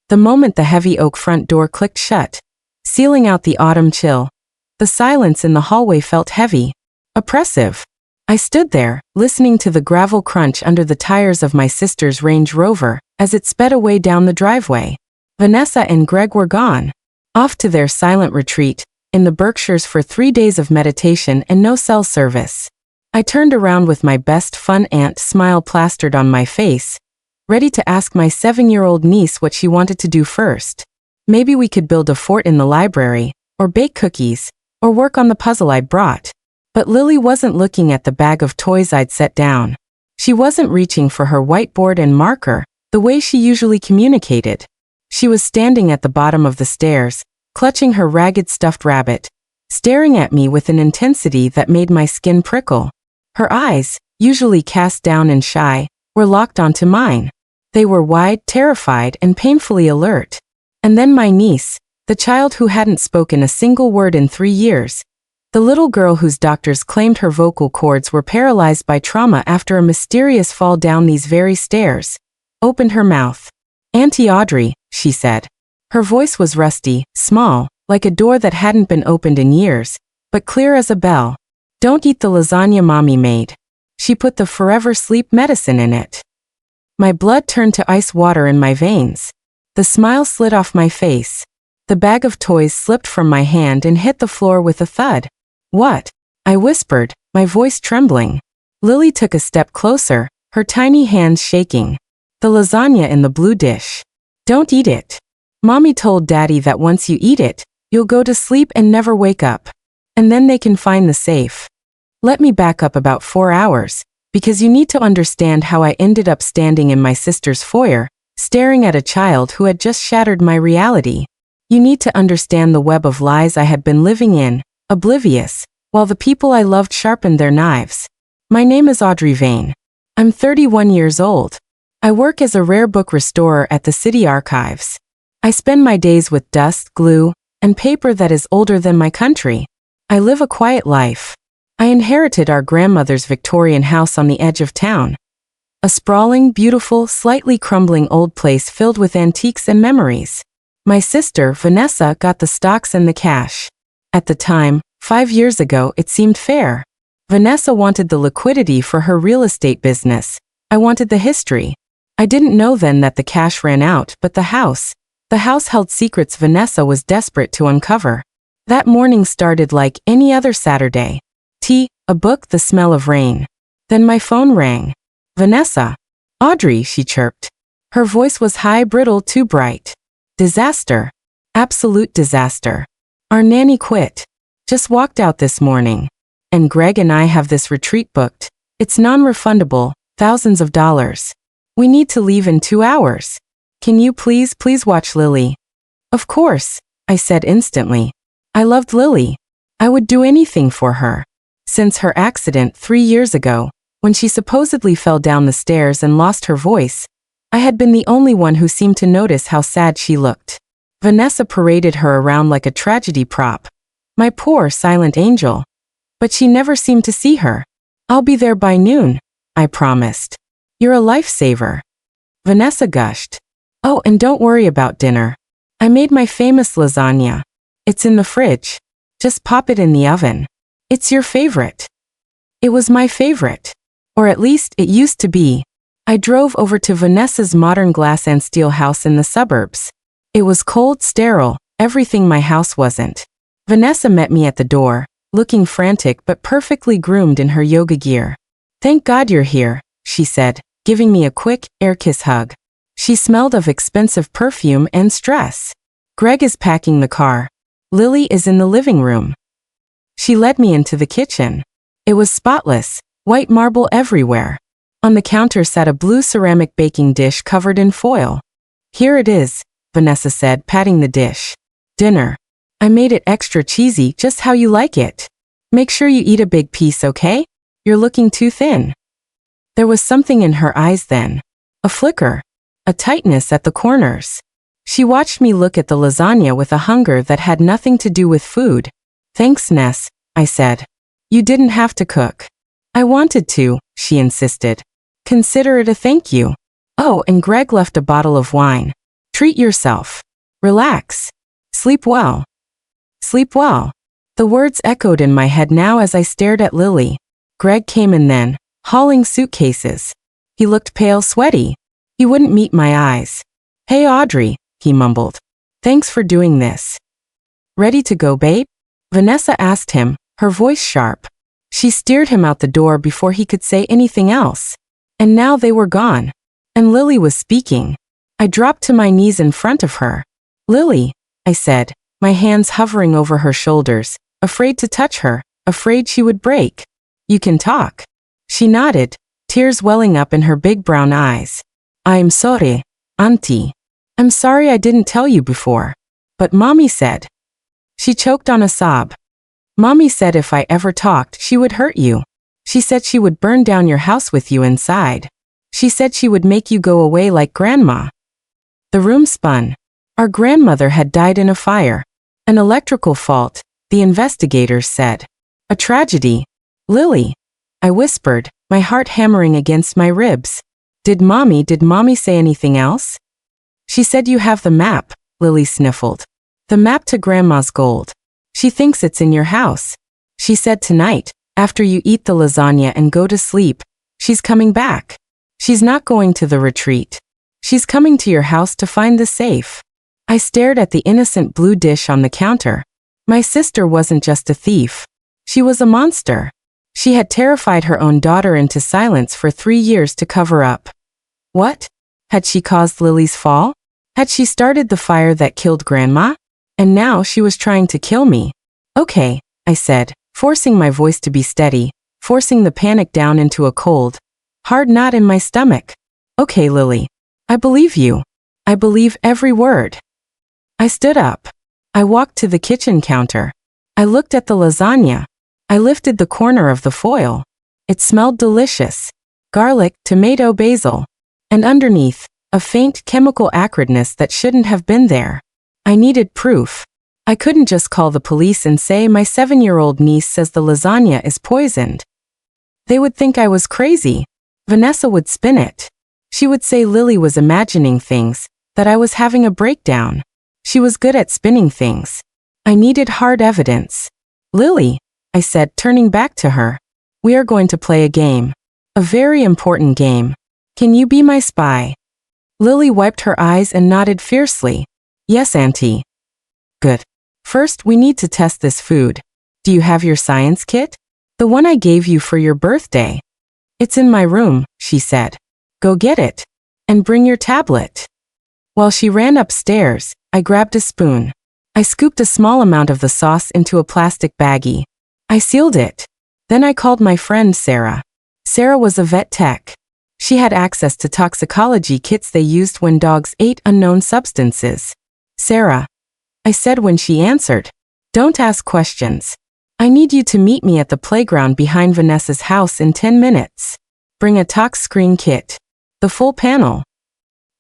The moment the heavy oak front door clicked shut, sealing out the autumn chill, the silence in the hallway felt heavy, oppressive. I stood there, listening to the gravel crunch under the tires of my sister's Range Rover as it sped away down the driveway. Vanessa and Greg were gone, off to their silent retreat in the Berkshires for 3 days of meditation and no cell service. I turned around with my best fun aunt smile plastered on my face, ready to ask my 7-year-old niece what she wanted to do first. Maybe we could build a fort in the library, or bake cookies, or work on the puzzle I'd brought. But Lily wasn't looking at the bag of toys I'd set down. She wasn't reaching for her whiteboard and marker the way she usually communicated. She was standing at the bottom of the stairs, clutching her ragged stuffed rabbit, staring at me with an intensity that made my skin prickle. Her eyes, usually cast down and shy, were locked onto mine. They were wide, terrified, and painfully alert. And then my niece, the child who hadn't spoken a single word in 3 years, the little girl whose doctors claimed her vocal cords were paralyzed by trauma after a mysterious fall down these very stairs, opened her mouth. "Auntie Audrey," she said. Her voice was rusty, small, like a door that hadn't been opened in years, but clear as a bell. "Don't eat the lasagna Mommy made. She put the forever sleep medicine in it." My blood turned to ice water in my veins. The smile slid off my face. The bag of toys slipped from my hand and hit the floor with a thud. "What?" I whispered, my voice trembling. Lily took a step closer, her tiny hands shaking. "The lasagna in the blue dish. Don't eat it. Mommy told Daddy that once you eat it, you'll go to sleep and never wake up. And then they can find the safe." Let me back up about 4 hours, because you need to understand how I ended up standing in my sister's foyer, staring at a child who had just shattered my reality. You need to understand the web of lies I had been living in, oblivious, while the people I loved sharpened their knives. My name is Audrey Vane. I'm 31 years old. I work as a rare book restorer at the city archives. I spend my days with dust, glue, and paper that is older than my country. I live a quiet life. I inherited our grandmother's Victorian house on the edge of town. A sprawling, beautiful, slightly crumbling old place filled with antiques and memories. My sister, Vanessa, got the stocks and the cash. At the time, 5 years ago, it seemed fair. Vanessa wanted the liquidity for her real estate business. I wanted the history. I didn't know then that the cash ran out, but the house held secrets Vanessa was desperate to uncover. That morning started like any other Saturday. Tea, a book, the smell of rain. Then my phone rang. "Vanessa." "Audrey," she chirped. Her voice was high, brittle, too bright. "Disaster. Absolute disaster. Our nanny quit. Just walked out this morning. And Greg and I have this retreat booked. It's non-refundable, thousands of dollars. We need to leave in 2 hours. Can you please watch Lily?" "Of course," I said instantly. I loved Lily. I would do anything for her. Since her accident 3 years ago, when she supposedly fell down the stairs and lost her voice, I had been the only one who seemed to notice how sad she looked. Vanessa paraded her around like a tragedy prop. My poor, silent angel. But she never seemed to see her. "I'll be there by noon," I promised. "You're a lifesaver." Vanessa gushed. "Oh, and don't worry about dinner. I made my famous lasagna. It's in the fridge. Just pop it in the oven. It's your favorite." It was my favorite. Or at least it used to be. I drove over to Vanessa's modern glass and steel house in the suburbs. It was cold, sterile, everything my house wasn't. Vanessa met me at the door, looking frantic but perfectly groomed in her yoga gear. "Thank God you're here," she said, giving me a quick, air-kiss hug. She smelled of expensive perfume and stress. "Greg is packing the car. Lily is in the living room." She led me into the kitchen. It was spotless, white marble everywhere. On the counter sat a blue ceramic baking dish covered in foil. "Here it is," Vanessa said, patting the dish. "Dinner. I made it extra cheesy, just how you like it. Make sure you eat a big piece, okay? You're looking too thin." There was something in her eyes then. A flicker. A tightness at the corners. She watched me look at the lasagna with a hunger that had nothing to do with food. "Thanks, Ness," I said. "You didn't have to cook." "I wanted to," she insisted. "Consider it a thank you." "Oh, and Greg left a bottle of wine. Treat yourself. Relax. Sleep well. Sleep well. The words echoed in my head now as I stared at Lily. Greg came in then, hauling suitcases. He looked pale, sweaty. He wouldn't meet my eyes. Hey Audrey, he mumbled. Thanks for doing this. Ready to go, babe? Vanessa asked him, her voice sharp. She steered him out the door before he could say anything else. And now they were gone. And Lily was speaking. I dropped to my knees in front of her. Lily, I said, my hands hovering over her shoulders, afraid to touch her, afraid she would break. You can talk. She nodded, tears welling up in her big brown eyes. I'm sorry, Auntie. I'm sorry I didn't tell you before. But Mommy said. She choked on a sob. Mommy said if I ever talked, she would hurt you. She said she would burn down your house with you inside. She said she would make you go away like Grandma. The room spun. Our grandmother had died in a fire. An electrical fault, the investigators said. A tragedy. Lily. I whispered, my heart hammering against my ribs. Did Mommy say anything else? She said you have the map, Lily sniffled. The map to Grandma's gold. She thinks it's in your house. She said tonight, after you eat the lasagna and go to sleep, she's coming back. She's not going to the retreat. She's coming to your house to find the safe. I stared at the innocent blue dish on the counter. My sister wasn't just a thief. She was a monster. She had terrified her own daughter into silence for 3 years to cover up. What? Had she caused Lily's fall? Had she started the fire that killed Grandma? And now she was trying to kill me. Okay, I said, forcing my voice to be steady, forcing the panic down into a cold, hard knot in my stomach. Okay, Lily. I believe you. I believe every word. I stood up. I walked to the kitchen counter. I looked at the lasagna. I lifted the corner of the foil. It smelled delicious. Garlic, tomato, basil. And underneath, a faint chemical acridness that shouldn't have been there. I needed proof. I couldn't just call the police and say my 7-year-old niece says the lasagna is poisoned. They would think I was crazy. Vanessa would spin it. She would say Lily was imagining things, that I was having a breakdown. She was good at spinning things. I needed hard evidence. Lily, I said, turning back to her. We are going to play a game. A very important game. Can you be my spy? Lily wiped her eyes and nodded fiercely. Yes, Auntie. Good. First, we need to test this food. Do you have your science kit? The one I gave you for your birthday. It's in my room, she said. Go get it. And bring your tablet. While she ran upstairs, I grabbed a spoon. I scooped a small amount of the sauce into a plastic baggie. I sealed it. Then I called my friend Sarah. Sarah was a vet tech. She had access to toxicology kits they used when dogs ate unknown substances. Sarah, I said when she answered. Don't ask questions. I need you to meet me at the playground behind Vanessa's house in 10 minutes. Bring a tox screen kit. The full panel.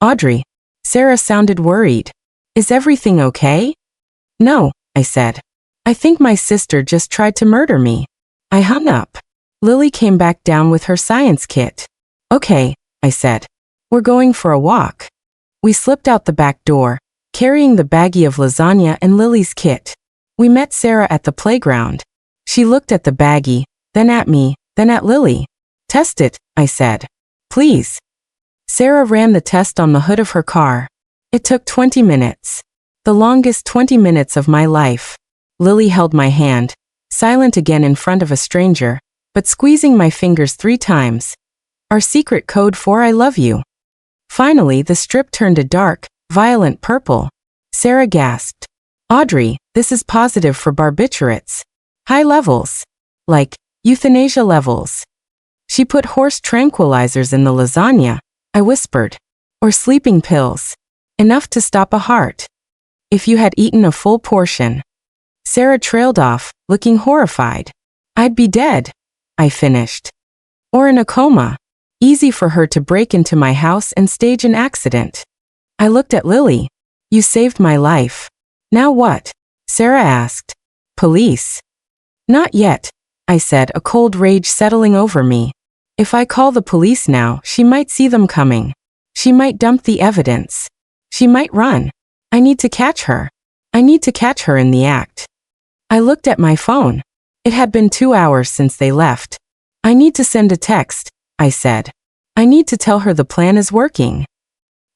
Audrey. Sarah sounded worried. Is everything okay? No, I said. I think my sister just tried to murder me. I hung up. Lily came back down with her science kit. Okay, I said. We're going for a walk. We slipped out the back door, carrying the baggie of lasagna and Lily's kit. We met Sarah at the playground. She looked at the baggie, then at me, then at Lily. Test it, I said. Please. Sarah ran the test on the hood of her car. It took 20 minutes. The longest 20 minutes of my life. Lily held my hand, silent again in front of a stranger, but squeezing my fingers 3 times. Our secret code for I love you. Finally, the strip turned a dark, violent purple. Sarah gasped. Audrey, this is positive for barbiturates. High levels. Like, euthanasia levels. She put horse tranquilizers in the lasagna, I whispered. Or sleeping pills. Enough to stop a heart. If you had eaten a full portion. Sarah trailed off, looking horrified. I'd be dead, I finished. Or in a coma. Easy for her to break into my house and stage an accident. I looked at Lily. You saved my life. Now what? Sarah asked. Police. Not yet, I said, a cold rage settling over me. If I call the police now, she might see them coming. She might dump the evidence. She might run. I need to catch her. I need to catch her in the act. I looked at my phone. It had been 2 hours since they left. I need to send a text, I said. I need to tell her the plan is working.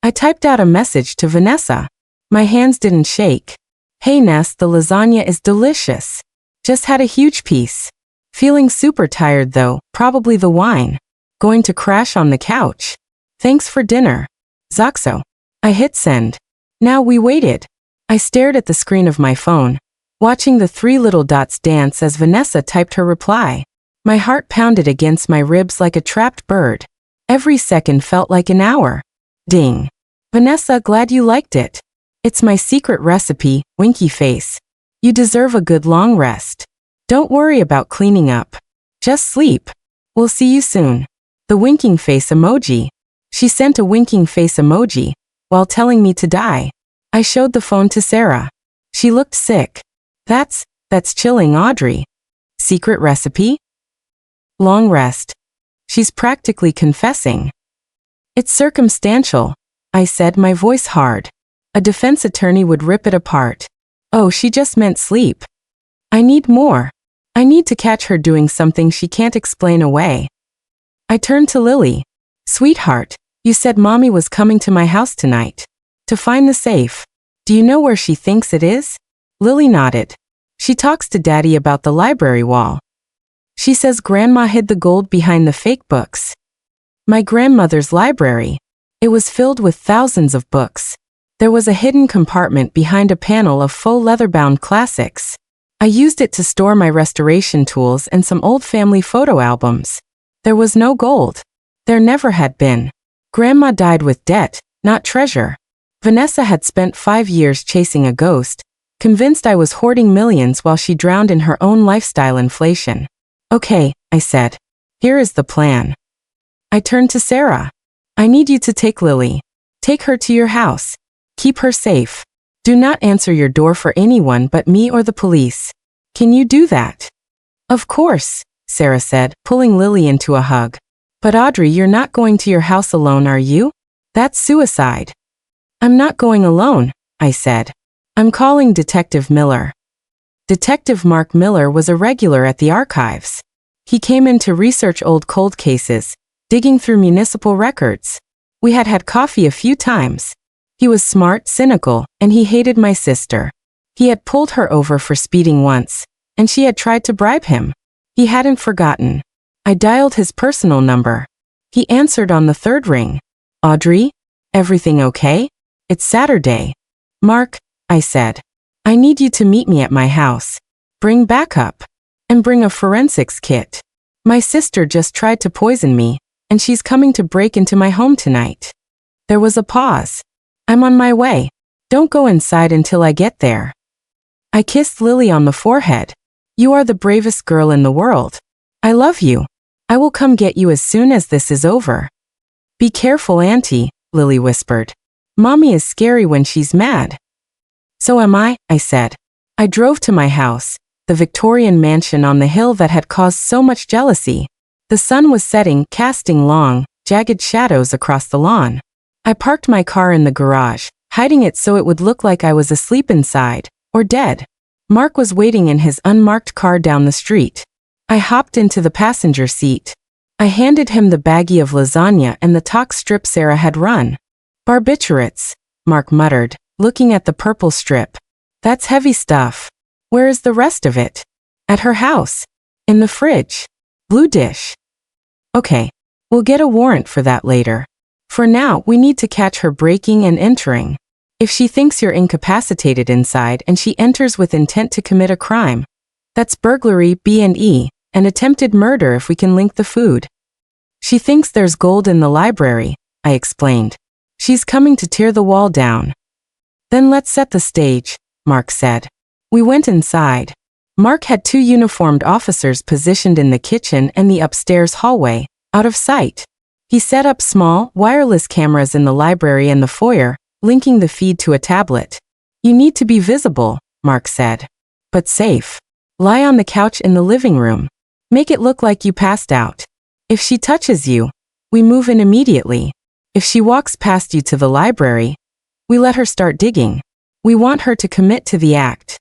I typed out a message to Vanessa. My hands didn't shake. Hey Ness, the lasagna is delicious. Just had a huge piece. Feeling super tired though, probably the wine. Going to crash on the couch. Thanks for dinner. Zoxo. I hit send. Now we waited. I stared at the screen of my phone, watching the 3 little dots dance as Vanessa typed her reply. My heart pounded against my ribs like a trapped bird. Every second felt like an hour. Ding. Vanessa, glad you liked it. It's my secret recipe, winky face. You deserve a good long rest. Don't worry about cleaning up. Just sleep. We'll see you soon. The winking face emoji. She sent a winking face emoji while telling me to die. I showed the phone to Sarah. She looked sick. That's chilling, Audrey. Secret recipe? Long rest. She's practically confessing. It's circumstantial, I said, my voice hard. A defense attorney would rip it apart. Oh, she just meant sleep. I need more. I need to catch her doing something she can't explain away. I turned to Lily. Sweetheart, you said Mommy was coming to my house tonight. To find the safe. Do you know where she thinks it is? Lily nodded. She talks to Daddy about the library wall. She says Grandma hid the gold behind the fake books. My grandmother's library. It was filled with thousands of books. There was a hidden compartment behind a panel of faux leather-bound classics. I used it to store my restoration tools and some old family photo albums. There was no gold. There never had been. Grandma died with debt, not treasure. Vanessa had spent 5 years chasing a ghost, convinced I was hoarding millions while she drowned in her own lifestyle inflation. Okay, I said. Here is the plan. I turned to Sarah. I need you to take Lily. Take her to your house. Keep her safe. Do not answer your door for anyone but me or the police. Can you do that? Of course, Sarah said, pulling Lily into a hug. But Audrey, you're not going to your house alone, are you? That's suicide. I'm not going alone, I said. I'm calling Detective Miller. Detective Mark Miller was a regular at the archives. He came in to research old cold cases, digging through municipal records. We had had coffee a few times. He was smart, cynical, and he hated my sister. He had pulled her over for speeding once, and she had tried to bribe him. He hadn't forgotten. I dialed his personal number. He answered on the 3rd ring. Audrey? Everything okay? It's Saturday. Mark, I said. I need you to meet me at my house. Bring backup. And bring a forensics kit. My sister just tried to poison me, and she's coming to break into my home tonight. There was a pause. I'm on my way. Don't go inside until I get there. I kissed Lily on the forehead. You are the bravest girl in the world. I love you. I will come get you as soon as this is over. Be careful, Auntie, Lily whispered. Mommy is scary when she's mad. So am I said. I drove to my house, the Victorian mansion on the hill that had caused so much jealousy. The sun was setting, casting long, jagged shadows across the lawn. I parked my car in the garage, hiding it so it would look like I was asleep inside, or dead. Mark was waiting in his unmarked car down the street. I hopped into the passenger seat. I handed him the baggie of lasagna and the talk strip Sarah had run. Barbiturates, Mark muttered, looking at the purple strip. That's heavy stuff. Where is the rest of it? At her house. In the fridge. Blue dish. Okay. We'll get a warrant for that later. For now, we need to catch her breaking and entering. If she thinks you're incapacitated inside and she enters with intent to commit a crime, that's burglary, B&E, and attempted murder if we can link the food. She thinks there's gold in the library, I explained. She's coming to tear the wall down. Then let's set the stage, Mark said. We went inside. Mark had 2 uniformed officers positioned in the kitchen and the upstairs hallway, out of sight. He set up small, wireless cameras in the library and the foyer, linking the feed to a tablet. You need to be visible, Mark said. But safe. Lie on the couch in the living room. Make it look like you passed out. If she touches you, we move in immediately. If she walks past you to the library, We let her start digging. We want her to commit to the act.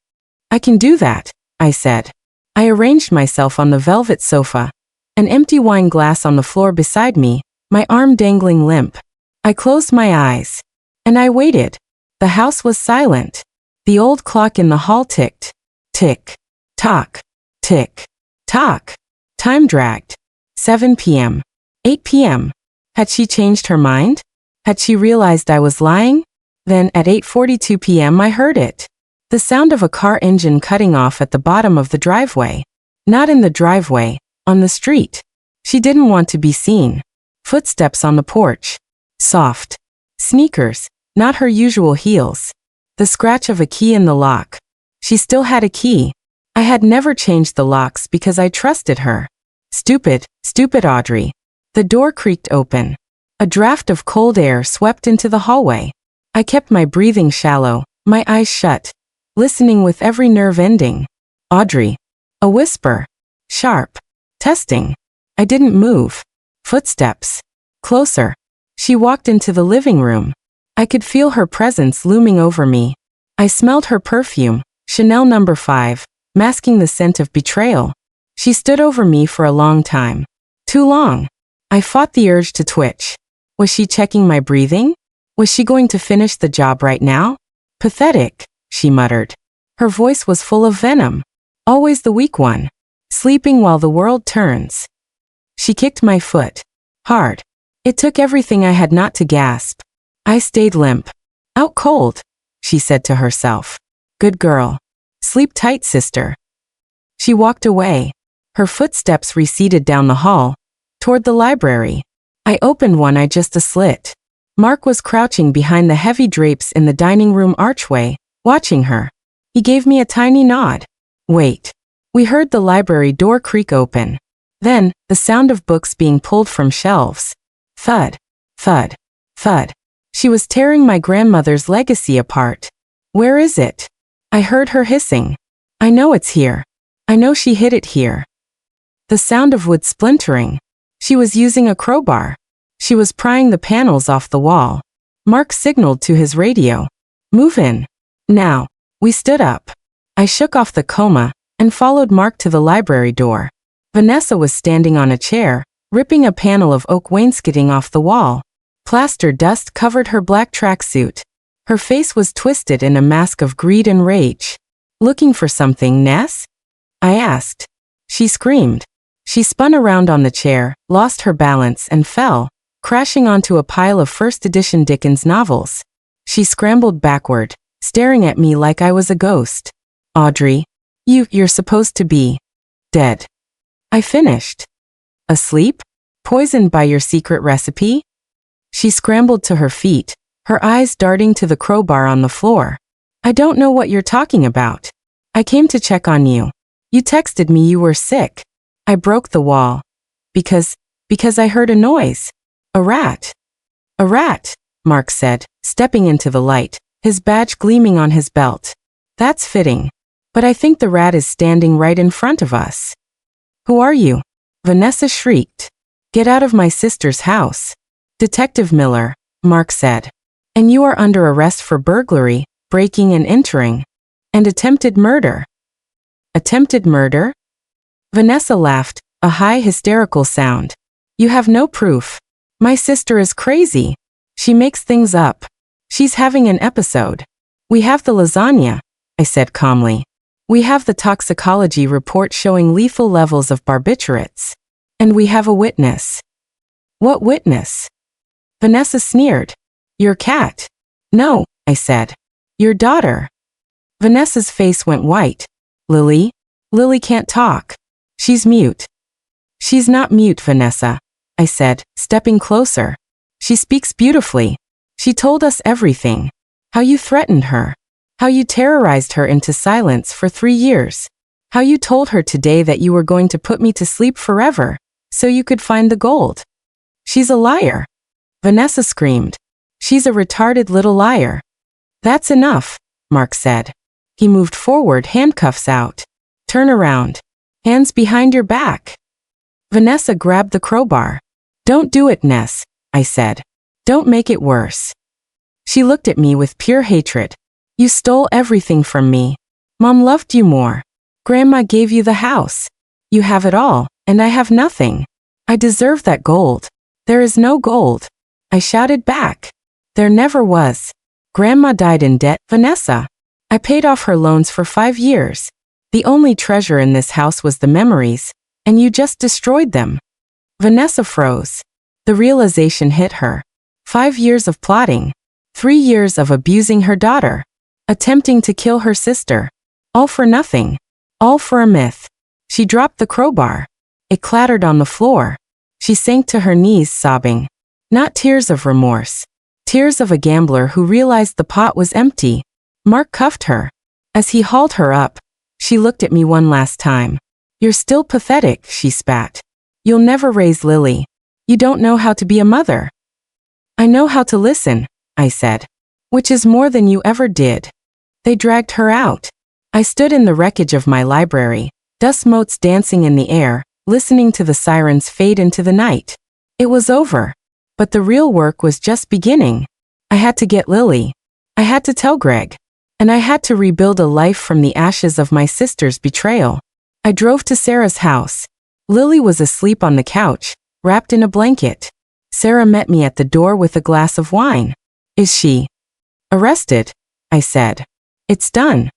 I can do that, I said. I arranged myself on the velvet sofa, an empty wine glass on the floor beside me, my arm dangling limp. I closed my eyes. And I waited. The house was silent. The old clock in the hall ticked. Tick. Tock. Tick. Tock. Time dragged. 7 p.m. 8 p.m. Had she changed her mind? Had she realized I was lying? Then, at 8:42 p.m. I heard it. The sound of a car engine cutting off at the bottom of the driveway. Not in the driveway, on the street. She didn't want to be seen. Footsteps on the porch. Soft. Sneakers, not her usual heels. The scratch of a key in the lock. She still had a key. I had never changed the locks because I trusted her. Stupid, stupid Audrey. The door creaked open. A draft of cold air swept into the hallway. I kept my breathing shallow, my eyes shut, listening with every nerve ending. Audrey. A whisper. Sharp. Testing. I didn't move. Footsteps. Closer. She walked into the living room. I could feel her presence looming over me. I smelled her perfume, Chanel No. 5, masking the scent of betrayal. She stood over me for a long time. Too long. I fought the urge to twitch. Was she checking my breathing? Was she going to finish the job right now? Pathetic, she muttered. Her voice was full of venom. Always the weak one. Sleeping while the world turns. She kicked my foot. Hard. It took everything I had not to gasp. I stayed limp. Out cold, she said to herself. Good girl. Sleep tight, sister. She walked away. Her footsteps receded down the hall, toward the library. I opened one eye just a slit. Mark was crouching behind the heavy drapes in the dining room archway, watching her. He gave me a tiny nod. Wait. We heard the library door creak open. Then, the sound of books being pulled from shelves. Thud. Thud. Thud. She was tearing my grandmother's legacy apart. Where is it? I heard her hissing. I know it's here. I know she hid it here. The sound of wood splintering. She was using a crowbar. She was prying the panels off the wall. Mark signaled to his radio. Move in. Now. We stood up. I shook off the coma and followed Mark to the library door. Vanessa was standing on a chair, ripping a panel of oak wainscoting off the wall. Plaster dust covered her black tracksuit. Her face was twisted in a mask of greed and rage. Looking for something, Ness? I asked. She screamed. She spun around on the chair, lost her balance and fell, crashing onto a pile of first edition Dickens novels. She scrambled backward, staring at me like I was a ghost. Audrey, you're supposed to be dead. I finished. Asleep? Poisoned by your secret recipe? She scrambled to her feet, her eyes darting to the crowbar on the floor. I don't know what you're talking about. I came to check on you. You texted me you were sick. I broke the wall. Because I heard a noise. A rat. A rat, Mark said, stepping into the light, his badge gleaming on his belt. That's fitting. But I think the rat is standing right in front of us. Who are you? Vanessa shrieked. Get out of my sister's house. Detective Miller, Mark said. And you are under arrest for burglary, breaking and entering, and attempted murder. Attempted murder? Vanessa laughed, a high hysterical sound. You have no proof. My sister is crazy. She makes things up. She's having an episode. We have the lasagna, I said calmly. We have the toxicology report showing lethal levels of barbiturates. And we have a witness. What witness? Vanessa sneered. Your cat. No, I said. Your daughter. Vanessa's face went white. Lily? Lily can't talk. She's mute. She's not mute, Vanessa, I said, stepping closer. She speaks beautifully. She told us everything. How you threatened her. How you terrorized her into silence for 3 years. How you told her today that you were going to put me to sleep forever, so you could find the gold. She's a liar. Vanessa screamed. She's a retarded little liar. That's enough, Mark said. He moved forward, handcuffs out. Turn around. Hands behind your back. Vanessa grabbed the crowbar. Don't do it, Ness, I said. Don't make it worse. She looked at me with pure hatred. You stole everything from me. Mom loved you more. Grandma gave you the house. You have it all, and I have nothing. I deserve that gold. There is no gold. I shouted back. There never was. Grandma died in debt, Vanessa. I paid off her loans for 5 years. The only treasure in this house was the memories, and you just destroyed them. Vanessa froze. The realization hit her. 5 years of plotting. 3 years of abusing her daughter. Attempting to kill her sister. All for nothing. All for a myth. She dropped the crowbar. It clattered on the floor. She sank to her knees sobbing. Not tears of remorse. Tears of a gambler who realized the pot was empty. Mark cuffed her. As he hauled her up, she looked at me one last time. You're still pathetic, she spat. You'll never raise Lily. You don't know how to be a mother. I know how to listen, I said. Which is more than you ever did. They dragged her out. I stood in the wreckage of my library, dust motes dancing in the air, listening to the sirens fade into the night. It was over. But the real work was just beginning. I had to get Lily. I had to tell Greg. And I had to rebuild a life from the ashes of my sister's betrayal. I drove to Sarah's house. Lily was asleep on the couch, wrapped in a blanket. Sarah met me at the door with a glass of wine. Is she arrested? I said. It's done.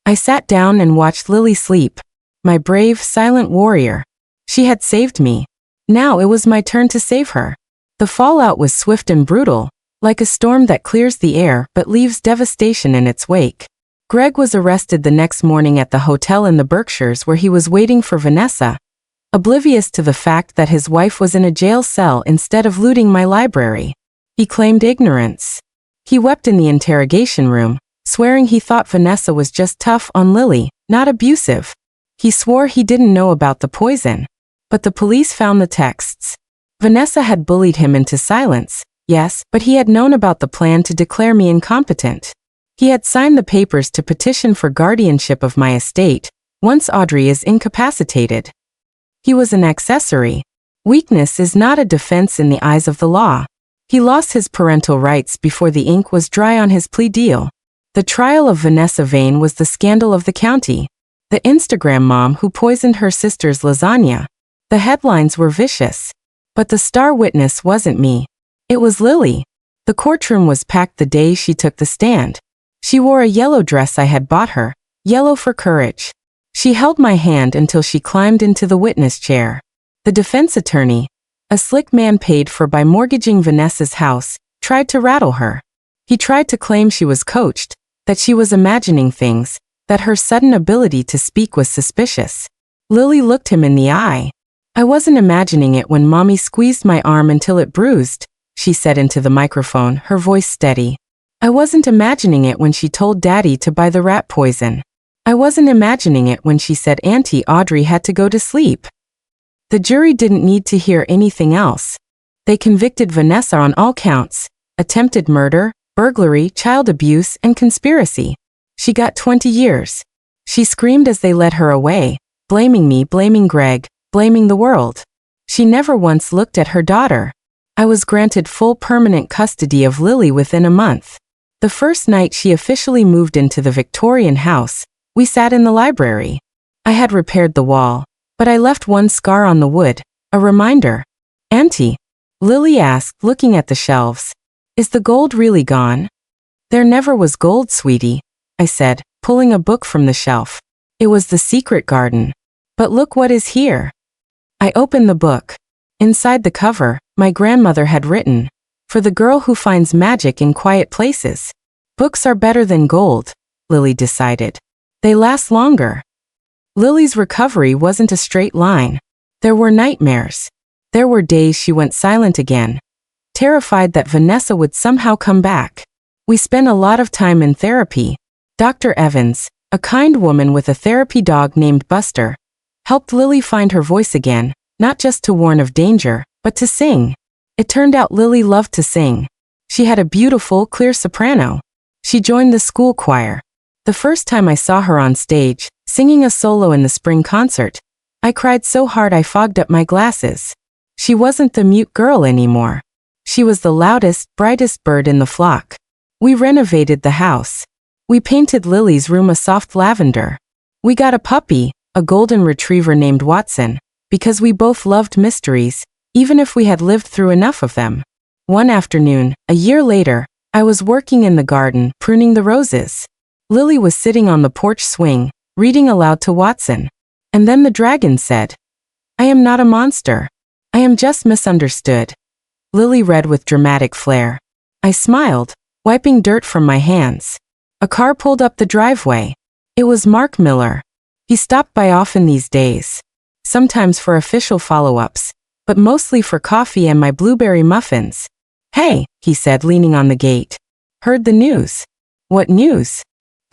I sat down and watched Lily sleep. My brave, silent warrior. She had saved me. Now it was my turn to save her. The fallout was swift and brutal, like a storm that clears the air but leaves devastation in its wake. Greg was arrested the next morning at the hotel in the Berkshires where he was waiting for Vanessa, oblivious to the fact that his wife was in a jail cell instead of looting my library. He claimed ignorance. He wept in the interrogation room, swearing he thought Vanessa was just tough on Lily, not abusive. He swore he didn't know about the poison. But the police found the texts. Vanessa had bullied him into silence, yes, but he had known about the plan to declare me incompetent. He had signed the papers to petition for guardianship of my estate, once Audrey is incapacitated. He was an accessory. Weakness is not a defense in the eyes of the law. He lost his parental rights before the ink was dry on his plea deal. The trial of Vanessa Vane was the scandal of the county. The Instagram mom who poisoned her sister's lasagna. The headlines were vicious. But the star witness wasn't me. It was Lily. The courtroom was packed the day she took the stand. She wore a yellow dress I had bought her, yellow for courage. She held my hand until she climbed into the witness chair. The defense attorney, a slick man paid for by mortgaging Vanessa's house, tried to rattle her. He tried to claim she was coached, that she was imagining things, that her sudden ability to speak was suspicious. Lily looked him in the eye. I wasn't imagining it when Mommy squeezed my arm until it bruised, she said into the microphone, her voice steady. I wasn't imagining it when she told Daddy to buy the rat poison. I wasn't imagining it when she said Auntie Audrey had to go to sleep. The jury didn't need to hear anything else. They convicted Vanessa on all counts: attempted murder, burglary, child abuse, and conspiracy. She got 20 years. She screamed as they led her away, blaming me, blaming Greg, blaming the world. She never once looked at her daughter. I was granted full permanent custody of Lily within a month. The first night she officially moved into the Victorian house, we sat in the library. I had repaired the wall, but I left one scar on the wood, a reminder. Auntie, Lily asked, looking at the shelves. Is the gold really gone? There never was gold, sweetie, I said, pulling a book from the shelf. It was The Secret Garden. But look what is here. I opened the book. Inside the cover, my grandmother had written, "For the girl who finds magic in quiet places." Books are better than gold, Lily decided. They last longer. Lily's recovery wasn't a straight line. There were nightmares. There were days she went silent again, terrified that Vanessa would somehow come back. We spent a lot of time in therapy. Dr. Evans, a kind woman with a therapy dog named Buster, helped Lily find her voice again, not just to warn of danger, but to sing. It turned out Lily loved to sing. She had a beautiful, clear soprano. She joined the school choir. The first time I saw her on stage, singing a solo in the spring concert, I cried so hard I fogged up my glasses. She wasn't the mute girl anymore. She was the loudest, brightest bird in the flock. We renovated the house. We painted Lily's room a soft lavender. We got a puppy, a golden retriever named Watson, because we both loved mysteries, even if we had lived through enough of them. One afternoon, a year later, I was working in the garden, pruning the roses. Lily was sitting on the porch swing, reading aloud to Watson. And then the dragon said, "I am not a monster. I am just misunderstood." Lily read with dramatic flair. I smiled, wiping dirt from my hands. A car pulled up the driveway. It was Mark Miller. He stopped by often these days. Sometimes for official follow-ups, but mostly for coffee and my blueberry muffins. "Hey," he said, leaning on the gate. "Heard the news." "What news?"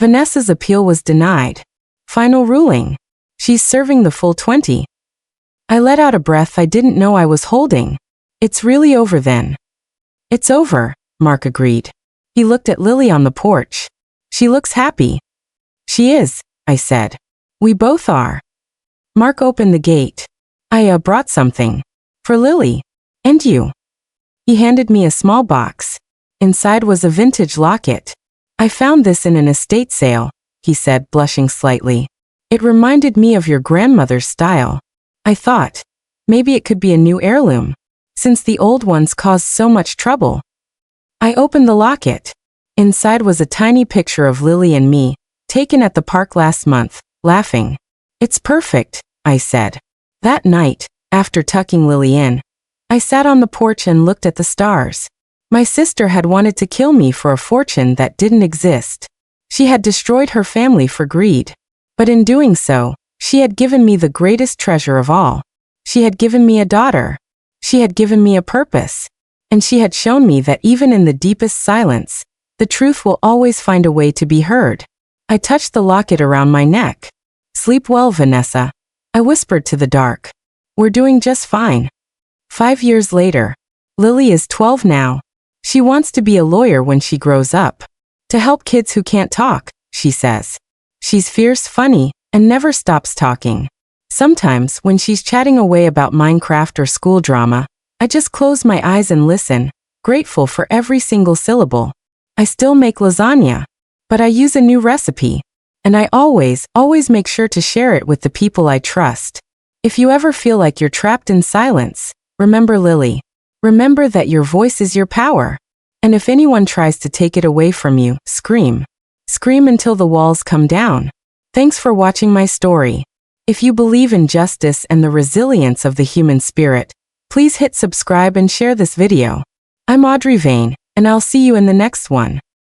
"Vanessa's appeal was denied. Final ruling. She's serving the full 20. I let out a breath I didn't know I was holding. "It's really over then." "It's over," Mark agreed. He looked at Lily on the porch. "She looks happy." "She is," I said. "We both are." Mark opened the gate. "I brought something. For Lily. And you." He handed me a small box. Inside was a vintage locket. "I found this in an estate sale," he said, blushing slightly. "It reminded me of your grandmother's style." I thought, maybe it could be a new heirloom, since the old ones caused so much trouble. I opened the locket. Inside was a tiny picture of Lily and me, taken at the park last month, laughing. "It's perfect," I said. That night, after tucking Lily in, I sat on the porch and looked at the stars. My sister had wanted to kill me for a fortune that didn't exist. She had destroyed her family for greed. But in doing so, she had given me the greatest treasure of all. She had given me a daughter. She had given me a purpose. And she had shown me that even in the deepest silence, the truth will always find a way to be heard. I touched the locket around my neck. "Sleep well, Vanessa," I whispered to the dark. "We're doing just fine." 5 years later. Lily is 12 now. She wants to be a lawyer when she grows up. To help kids who can't talk, she says. She's fierce, funny, and never stops talking. Sometimes, when she's chatting away about Minecraft or school drama, I just close my eyes and listen, grateful for every single syllable. I still make lasagna, but I use a new recipe. And I always make sure to share it with the people I trust. If you ever feel like you're trapped in silence, remember Lily. Remember that your voice is your power. And if anyone tries to take it away from you, scream. Scream until the walls come down. Thanks for watching my story. If you believe in justice and the resilience of the human spirit, please hit subscribe and share this video. I'm Audrey Vane, and I'll see you in the next one.